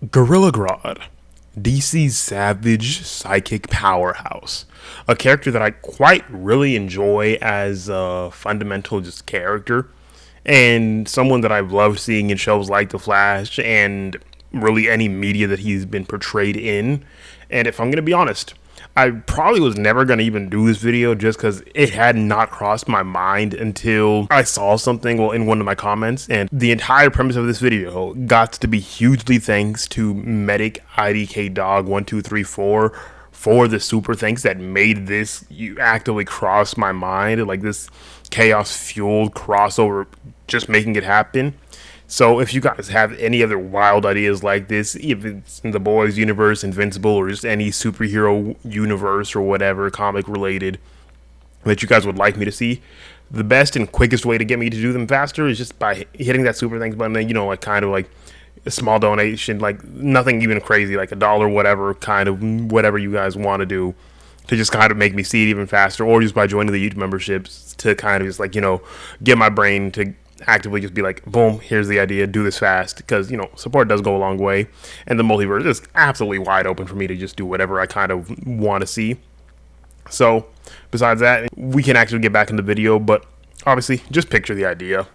Gorilla Grodd, DC's savage psychic powerhouse. A character that I quite really enjoy as a fundamental just character, and someone that I've loved seeing in shows like The Flash and really any media that he's been portrayed in. And if I'm going to be honest, I probably was never going to even do this video just because it had not crossed my mind until I saw something, well, in one of my comments. And the entire premise of this video got to be hugely thanks to Medic IDK Dog 1234 for the super thanks that made this actively cross my mind, like this chaos fueled crossover, just making it happen. So if you guys have any other wild ideas like this, if it's in the Boys universe, Invincible, or just any superhero universe or whatever, comic related, that you guys would like me to see, the best and quickest way to get me to do them faster is just by hitting that super thanks button, and like kind of like a small donation, like nothing even crazy, like $1, whatever, kind of whatever you guys want to do to just kind of make me see it even faster, or just by joining the YouTube memberships to kind of just like, get my brain to actively just be like, boom, here's the idea, do this fast, because support does go a long way, and the multiverse is absolutely wide open for me to just do whatever I kind of want to see. So besides that, we can actually get back in the video, but obviously just picture the idea.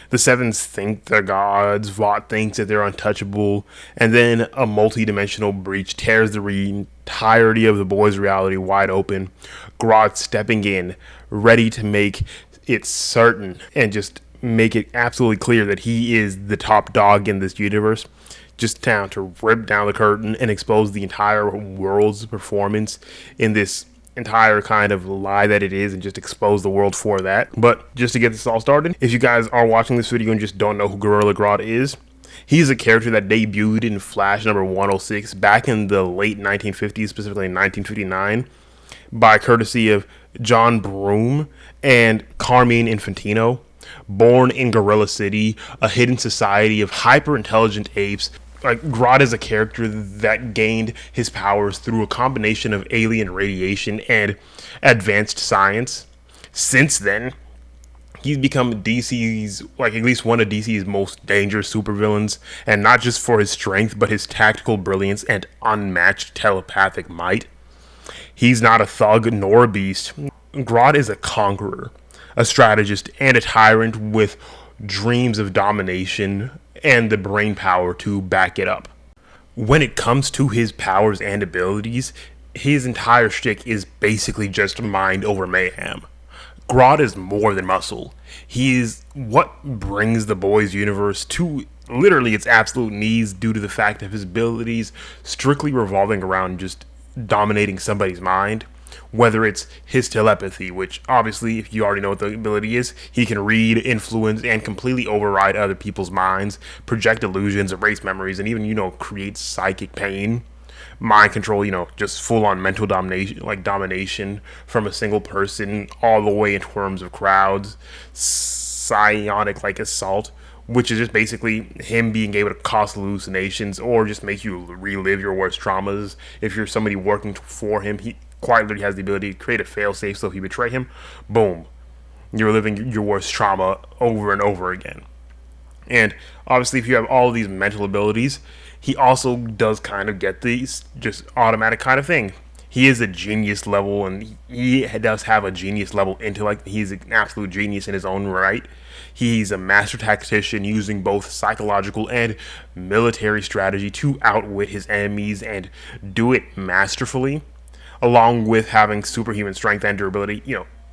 The Sevens think they're gods, Vought thinks that they're untouchable, and then a multi-dimensional breach tears the entirety of the boys' reality wide open. Grodd stepping in, ready to make it certain and just make it absolutely clear that he is the top dog in this universe, just down to rip down the curtain and expose the entire world's performance in this entire kind of lie that it is, and just expose the world for that. But just to get this all started, if you guys are watching this video and just don't know who Gorilla Grodd is, he's a character that debuted in Flash number 106 back in the late 1950s, specifically in 1959, by courtesy of John Broome and Carmine Infantino. Born in Gorilla City, a hidden society of hyper-intelligent apes, like Grodd is a character that gained his powers through a combination of alien radiation and advanced science. Since then, he's become DC's, like at least one of DC's most dangerous supervillains, and not just for his strength, but his tactical brilliance and unmatched telepathic might. He's not a thug nor a beast. Grodd is a conqueror, a strategist, and a tyrant with dreams of domination and the brain power to back it up. When it comes to his powers and abilities, his entire shtick is basically just mind over mayhem. Grodd is more than muscle. He is what brings the boys' universe to literally its absolute knees due to the fact of his abilities strictly revolving around just dominating somebody's mind. Whether it's his telepathy, which obviously, if you already know what the ability is, he can read, influence, and completely override other people's minds, project illusions, erase memories, and even, create psychic pain. Mind control, just full-on mental domination from a single person all the way in terms of crowds. Psionic, assault, which is just basically him being able to cause hallucinations or just make you relive your worst traumas. If you're somebody working for him, he quite literally has the ability to create a failsafe, so if you betray him, boom, you're living your worst trauma over and over again. And obviously, if you have all of these mental abilities, he also does kind of get these just automatic kind of thing. He is a genius level, and he does have a genius level intellect. He's an absolute genius in his own right. He's a master tactician using both psychological and military strategy to outwit his enemies and do it masterfully, along with having superhuman strength and durability.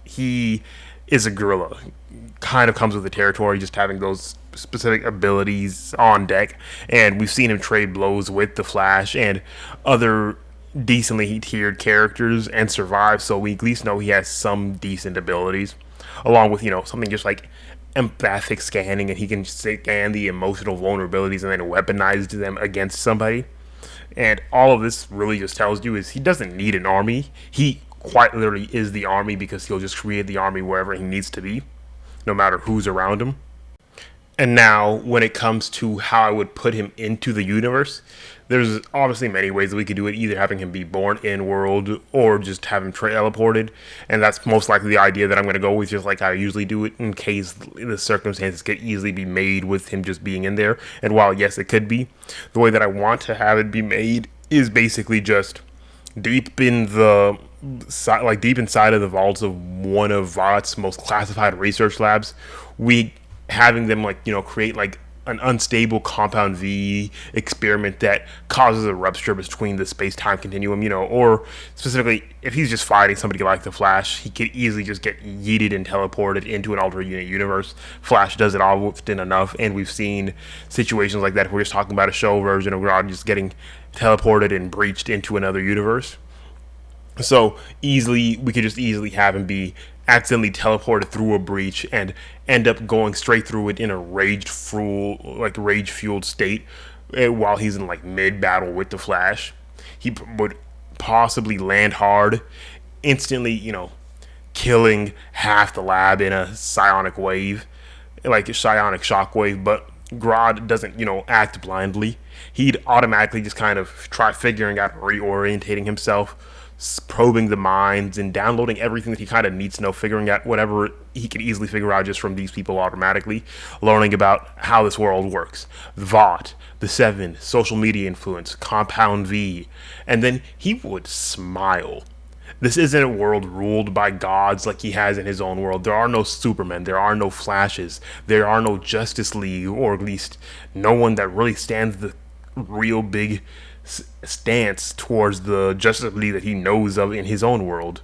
He is a gorilla. Kind of comes with the territory, just having those specific abilities on deck. And we've seen him trade blows with the Flash and other decently tiered characters and survive, so we at least know he has some decent abilities. Along with, something just like empathic scanning, and he can scan the emotional vulnerabilities and then weaponize them against somebody. And all of this really just tells you is he doesn't need an army. He quite literally is the army, because he'll just create the army wherever he needs to be, no matter who's around him. And now, when it comes to how I would put him into the universe, there's obviously many ways that we could do it. Either having him be born in world, or just have him teleported, and that's most likely the idea that I'm going to go with, just like I usually do it, in case the circumstances could easily be made with him just being in there. And while yes, it could be, the way that I want to have it be made is basically just deep in the like deep inside of the vaults of one of Vought's most classified research labs, we having them like create like an unstable compound V experiment that causes a rupture between the space-time continuum, or specifically, if he's just fighting somebody like the Flash, he could easily just get yeeted and teleported into an alternate universe. Flash does it often enough, and we've seen situations like that. If we're just talking about a show version of Grodd just getting teleported and breached into another universe. So easily, we could just easily have him be accidentally teleported through a breach and end up going straight through it in a rage fueled state, while he's in like mid battle with the Flash. He would possibly land hard, instantly, killing half the lab in a psionic wave, like a psionic shockwave. But Grodd doesn't, act blindly. He'd automatically just kind of try figuring out reorientating himself, probing the minds and downloading everything that he kind of needs to know, figuring out whatever he can easily figure out just from these people automatically, learning about how this world works. Vought, the Seven, social media influence, Compound V, and then he would smile. This isn't a world ruled by gods like he has in his own world. There are no Supermen, there are no Flashes, there are no Justice League, or at least no one that really stands the real big stance towards the Justice League that he knows of in his own world.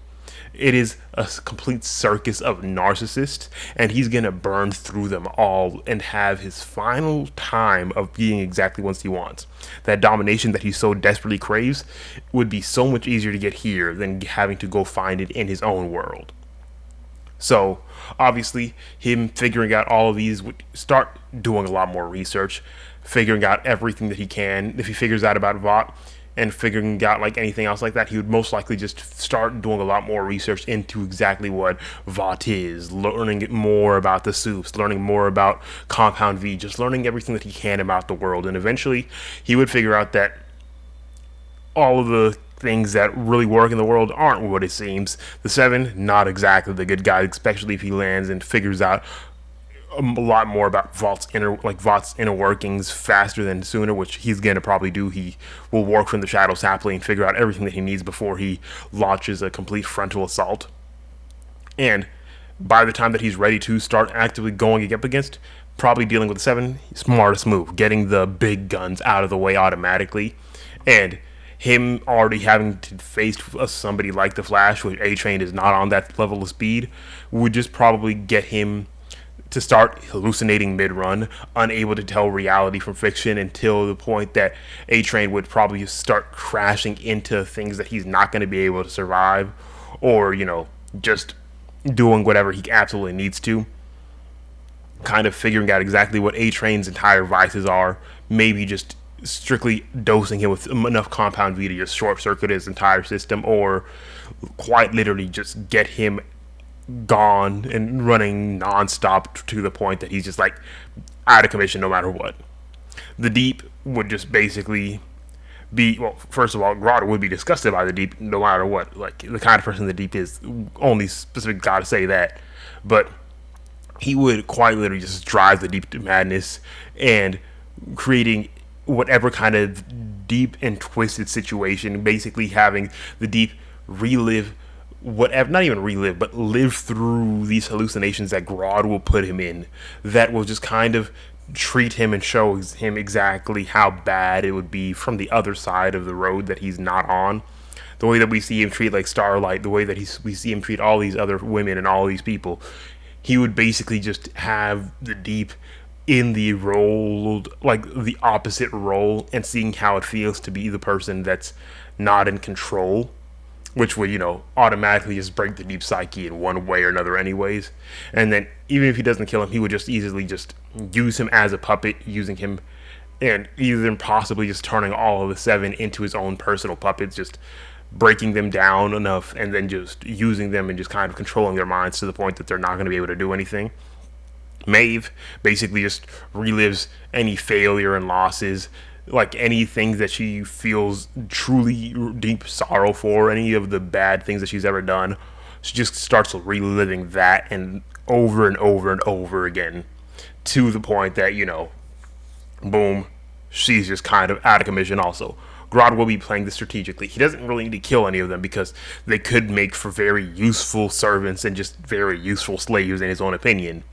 It is a complete circus of narcissists, and he's gonna burn through them all and have his final time of being exactly what he wants. That domination that he so desperately craves would be so much easier to get here than having to go find it in his own world. So, obviously, him figuring out all of these would start doing a lot more research, figuring out everything that he can. If he figures out about Vought and figuring out like anything else like that, he would most likely just start doing a lot more research into exactly what Vought is, learning more about the soups, learning more about Compound V, just learning everything that he can about the world. And eventually, he would figure out that all of the things that really work in the world aren't what it seems. The Seven, not exactly the good guy, especially if he lands and figures out a lot more about Vought's inner workings faster than sooner, which he's gonna probably do. He will work from the shadows happily and figure out everything that he needs before he launches a complete frontal assault. And by the time that he's ready to start actively going up against, probably dealing with the Seven, smartest move, getting the big guns out of the way automatically, and him already having to face somebody like the Flash, which A-Train is not on that level of speed, would just probably get him to start hallucinating mid-run, unable to tell reality from fiction, until the point that A-Train would probably start crashing into things that he's not going to be able to survive, or, just doing whatever he absolutely needs to. Kind of figuring out exactly what A-Train's entire vices are, maybe just strictly dosing him with enough Compound V to just short circuit his entire system, or quite literally just get him gone and running nonstop to the point that he's just like out of commission no matter what. The Deep would just basically be, well, first of all, Grodd would be disgusted by the Deep no matter what. Like, the kind of person the Deep is, only specific God to say that. But he would quite literally just drive the Deep to madness and creating whatever kind of deep and twisted situation, basically having the Deep relive whatever, not even relive, but live through these hallucinations that Grodd will put him in, that will just kind of treat him and show him exactly how bad it would be from the other side of the road that he's not on. The way that we see him treat like Starlight, the way that we see him treat all these other women and all these people, he would basically just have the Deep in the role, like the opposite role, and seeing how it feels to be the person that's not in control, which would, automatically just break the Deep psyche in one way or another anyways. And then even if he doesn't kill him, he would just easily just use him as a puppet, using him, and even possibly just turning all of the Seven into his own personal puppets, just breaking them down enough and then just using them and just kind of controlling their minds to the point that they're not going to be able to do anything. Maeve basically just relives any failure and losses, like anything that she feels truly deep sorrow for, any of the bad things that she's ever done. She just starts reliving that and over and over again, to the point that, boom, she's just kind of out of commission also. Grodd will be playing this strategically. He doesn't really need to kill any of them because they could make for very useful servants and just very useful slaves in his own opinion.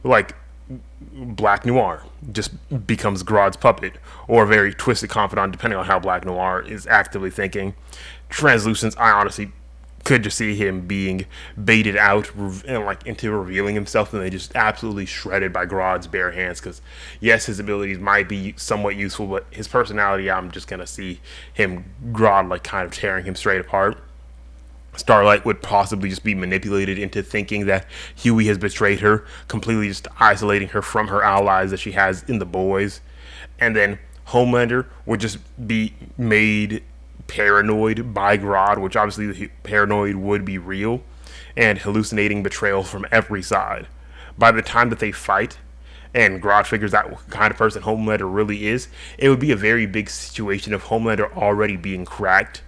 Like Black Noir just becomes Grodd's puppet, or a very twisted confidant, depending on how Black Noir is actively thinking. Translucence, I honestly could just see him being baited out and like into revealing himself, and then just absolutely shredded by Grodd's bare hands. Because yes, his abilities might be somewhat useful, but his personality, I'm just gonna see him Grodd like kind of tearing him straight apart. Starlight would possibly just be manipulated into thinking that Huey has betrayed her, completely just isolating her from her allies that she has in the boys. And then Homelander would just be made paranoid by Grodd, which obviously the paranoid would be real, and hallucinating betrayal from every side. By the time that they fight, and Grodd figures out what kind of person Homelander really is, it would be a very big situation of Homelander already being cracked,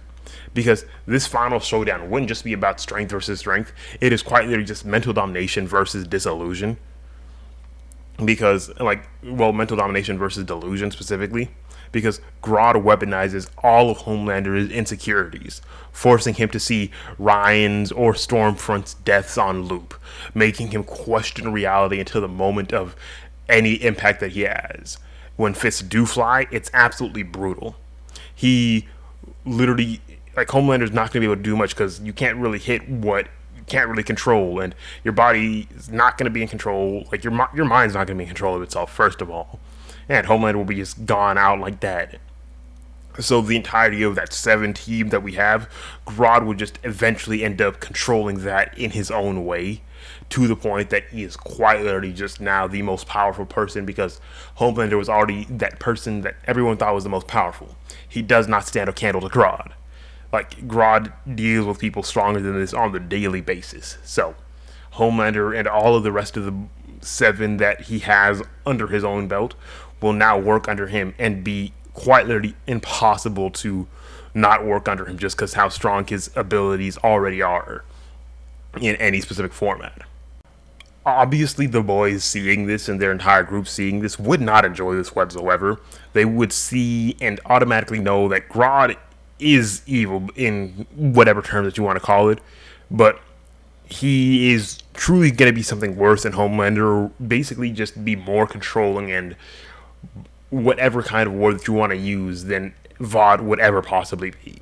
because this final showdown wouldn't just be about strength versus strength. It is quite literally just mental domination versus disillusion. Because, mental domination versus delusion specifically. Because Grodd weaponizes all of Homelander's insecurities, forcing him to see Ryan's or Stormfront's deaths on loop, making him question reality until the moment of any impact that he has. When fists do fly, it's absolutely brutal. He literally, Homelander's not going to be able to do much because you can't really hit what you can't really control, and your body is not going to be in control. Like your mind's not going to be in control of itself, first of all, and Homelander will be just gone out like that. So the entirety of that Seven team that we have, Grodd would just eventually end up controlling that in his own way, to the point that he is quite literally just now the most powerful person, because Homelander was already that person that everyone thought was the most powerful. He does not stand a candle to Grodd. Grodd deals with people stronger than this on the daily basis. So Homelander and all of the rest of the Seven that he has under his own belt will now work under him and be quite literally impossible to not work under him, just because how strong his abilities already are in any specific format. Obviously, the boys seeing this and their entire group seeing this would not enjoy this whatsoever. They would see and automatically know that Grodd is evil in whatever terms that you want to call it, but he is truly going to be something worse than Homelander, or basically just be more controlling and whatever kind of word that you want to use than Vought would ever possibly be.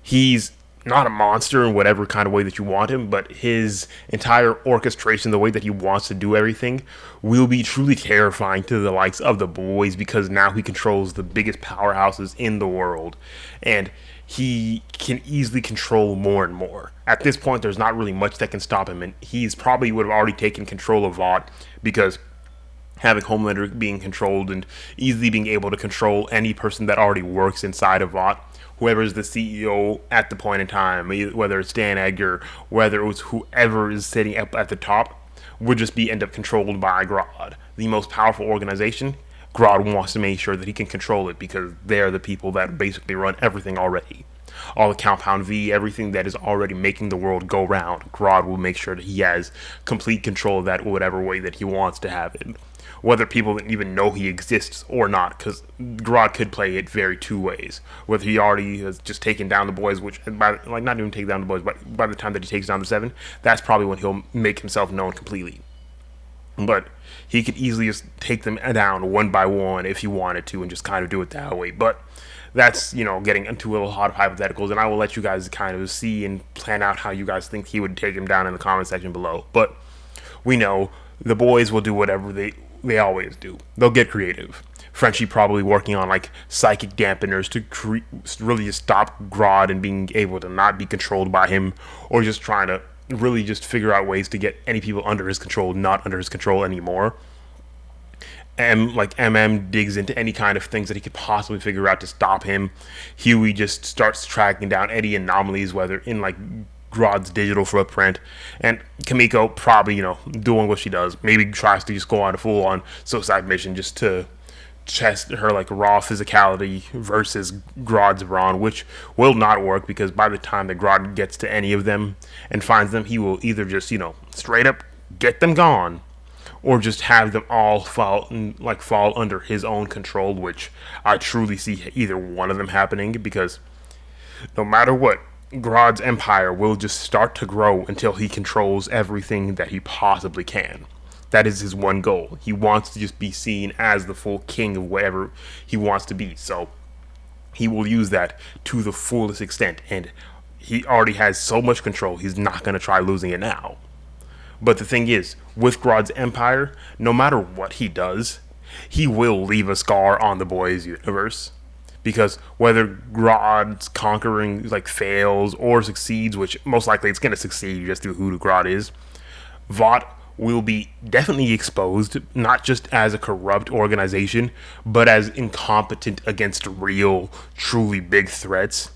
He's not a monster in whatever kind of way that you want him, but his entire orchestration, the way that he wants to do everything, will be truly terrifying to the likes of the boys, because now he controls the biggest powerhouses in the world, and he can easily control more and more. At this point, there's not really much that can stop him, and he's probably would have already taken control of Vought, because having Homelander being controlled and easily being able to control any person that already works inside of Vought, whoever is the CEO at the point in time, whether it's Dan Edgar, whether it was whoever is sitting up at the top, would just be end up controlled by Grodd. The most powerful organization, Grodd wants to make sure that he can control it, because they're the people that basically run everything already. All the Compound V, everything that is already making the world go round, Grodd will make sure that he has complete control of that whatever way that he wants to have it. Whether people even know he exists or not, because Grodd could play it very two ways. Whether he already has just taken down the boys, which, not even take down the boys, but by the time that he takes down the Seven, that's probably when he'll make himself known completely. But he could easily just take them down one by one if he wanted to, and just kind of do it that way. But that's, getting into a lot of hypotheticals, and I will let you guys kind of see and plan out how you guys think he would take him down in the comment section below. But we know the boys will do whatever they always do. They'll get creative. Frenchie probably working on psychic dampeners to really just stop Grodd and being able to not be controlled by him, or just trying to really just figure out ways to get any people under his control not under his control anymore. And MM digs into any kind of things that he could possibly figure out to stop him. Huey just starts tracking down any anomalies, whether in Grodd's digital footprint, and Kimiko probably, doing what she does. Maybe tries to just go on a full on suicide mission just to test her like raw physicality versus Grodd's brawn, which will not work because by the time that Grodd gets to any of them and finds them, he will either just, straight up get them gone or just have them all fall under his own control, which I truly see either one of them happening because no matter what, Grodd's empire will just start to grow until he controls everything that he possibly can. That is his one goal. He wants to just be seen as the full king of whatever he wants to be. So he will use that to the fullest extent. And he already has so much control, he's not going to try losing it now. But the thing is, with Grodd's empire, no matter what he does, he will leave a scar on the boys' universe. Because whether Grodd's conquering fails or succeeds, which most likely it's going to succeed just through who Grodd is, Vought will be definitely exposed, not just as a corrupt organization, but as incompetent against real, truly big threats.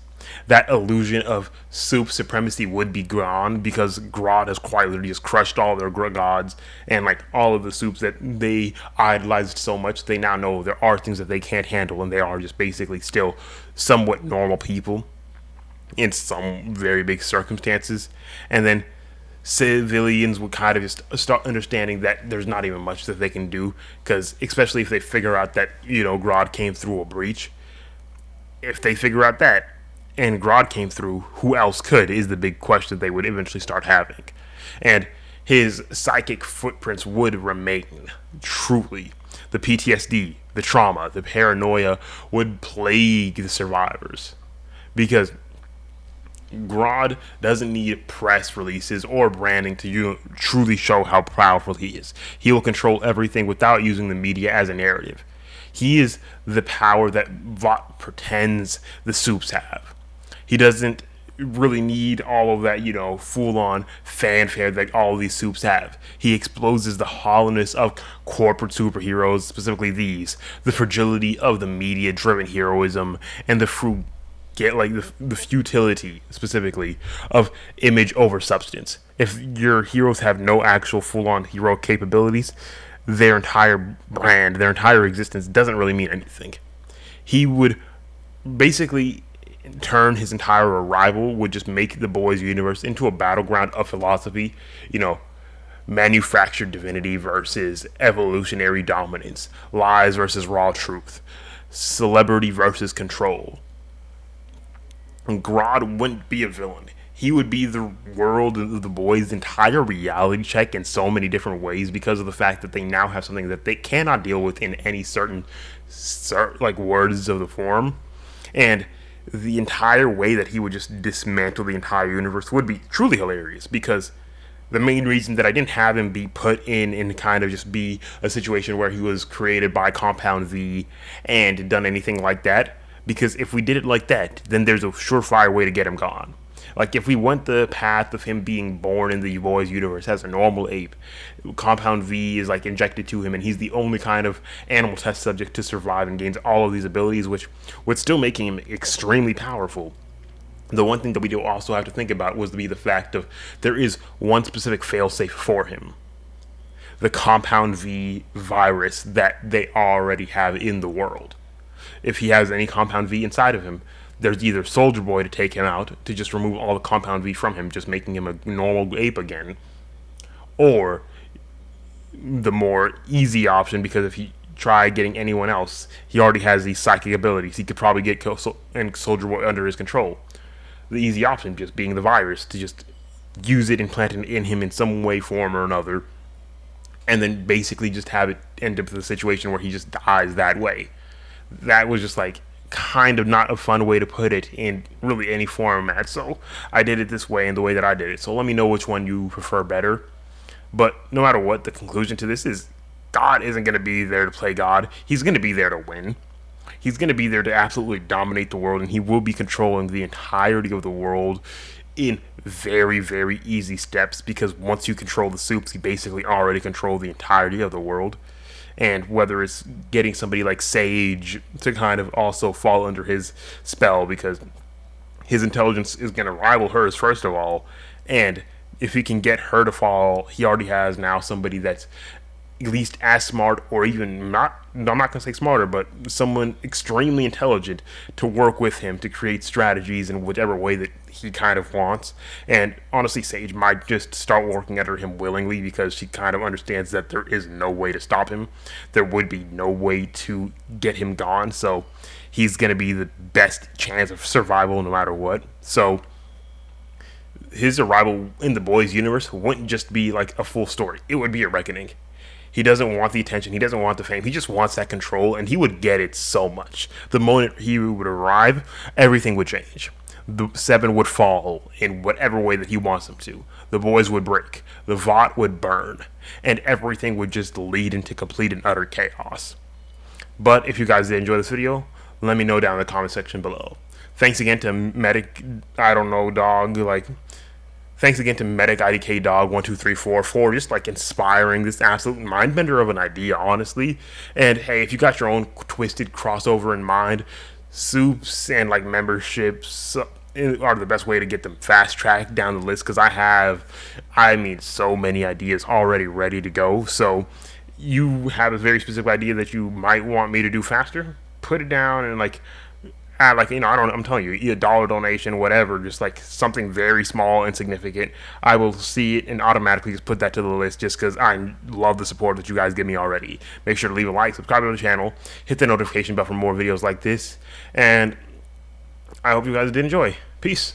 That illusion of soup supremacy would be gone because Grodd has quite literally just crushed all their gods and all of the soups that they idolized so much. They now know there are things that they can't handle, and they are just basically still somewhat normal people in some very big circumstances. And then civilians would kind of just start understanding that there's not even much that they can do, because especially if they figure out that Grodd came through a breach. If they figure out that and Grodd came through, who else could is the big question they would eventually start having. And his psychic footprints would remain, truly. The PTSD, the trauma, the paranoia would plague the survivors, because Grodd doesn't need press releases or branding to truly show how powerful he is. He will control everything without using the media as a narrative. He is the power that Vought pretends the soups have. He doesn't really need all of that, full-on fanfare that all of these soups have. He exposes the hollowness of corporate superheroes, specifically these, the fragility of the media-driven heroism, and the the futility, specifically, of image over substance. If your heroes have no actual full-on hero capabilities, their entire brand, their entire existence doesn't really mean anything. He would basically turn his entire arrival would just make the boys' universe into a battleground of philosophy, manufactured divinity versus evolutionary dominance, lies versus raw truth, celebrity versus control. And Grodd wouldn't be a villain. He would be the world of the boys' entire reality check in so many different ways because of the fact that they now have something that they cannot deal with in any certain words of the form. And the entire way that he would just dismantle the entire universe would be truly hilarious, because the main reason that I didn't have him be put in and kind of just be a situation where he was created by Compound V and done anything like that, because if we did it like that, then there's a surefire way to get him gone. If we went the path of him being born in the boys' universe as a normal ape, Compound V is injected to him, and he's the only kind of animal test subject to survive and gains all of these abilities, which would still make him extremely powerful. The one thing that we do also have to think about was to be the fact of there is one specific failsafe for him. The Compound V virus that they already have in the world. If he has any Compound V inside of him, there's either Soldier Boy to take him out, to just remove all the Compound V from him, just making him a normal ape again, or the more easy option, because if he tried getting anyone else, he already has these psychic abilities. He could probably get Soldier Boy under his control. The easy option just being the virus, to just use it, implant it in him in some way, form, or another, and then basically just have it end up in the situation where he just dies that way. That was just kind of not a fun way to put it in really any format, so I did it this way and the way that I did it. So let me know which one you prefer better. But no matter what, the conclusion to this is God isn't going to be there to play God. He's going to be there to win. He's going to be there to absolutely dominate the world, and he will be controlling the entirety of the world in very, very easy steps, because once you control the soups, you basically already control the entirety of the world. And whether it's getting somebody like Sage to kind of also fall under his spell, because his intelligence is going to rival hers, first of all. And if he can get her to fall, he already has now somebody that's at least as smart, or even not, no, I'm not going to say smarter, but someone extremely intelligent to work with him to create strategies in whichever way that he kind of wants. And honestly, Sage might just start working under him willingly because she kind of understands that there is no way to stop him. There would be no way to get him gone. So he's going to be the best chance of survival no matter what. So his arrival in the boys' universe wouldn't just be like a full story, it would be a reckoning. He doesn't want the attention. He doesn't want the fame. He just wants that control, and he would get it so much. The moment he would arrive, everything would change. The Seven would fall in whatever way that he wants them to. The boys would break. The Vought would burn. And everything would just lead into complete and utter chaos. But if you guys did enjoy this video, let me know down in the comment section below. Thanks again to Medic, I don't know, dog, like... Thanks again to Medic IDK Dog 1234 for just like inspiring this absolute mind bender of an idea, honestly. And hey, if you got your own twisted crossover in mind, soups and like memberships are the best way to get them fast tracked down the list, because I mean, so many ideas already ready to go. So you have a very specific idea that you might want me to do faster, put it down and like I'm telling you, a dollar donation, whatever, just like something very small, insignificant. I will see it and automatically just put that to the list just because I love the support that you guys give me already. Make sure to leave a like, subscribe to the channel, hit the notification bell for more videos like this, and I hope you guys did enjoy. Peace.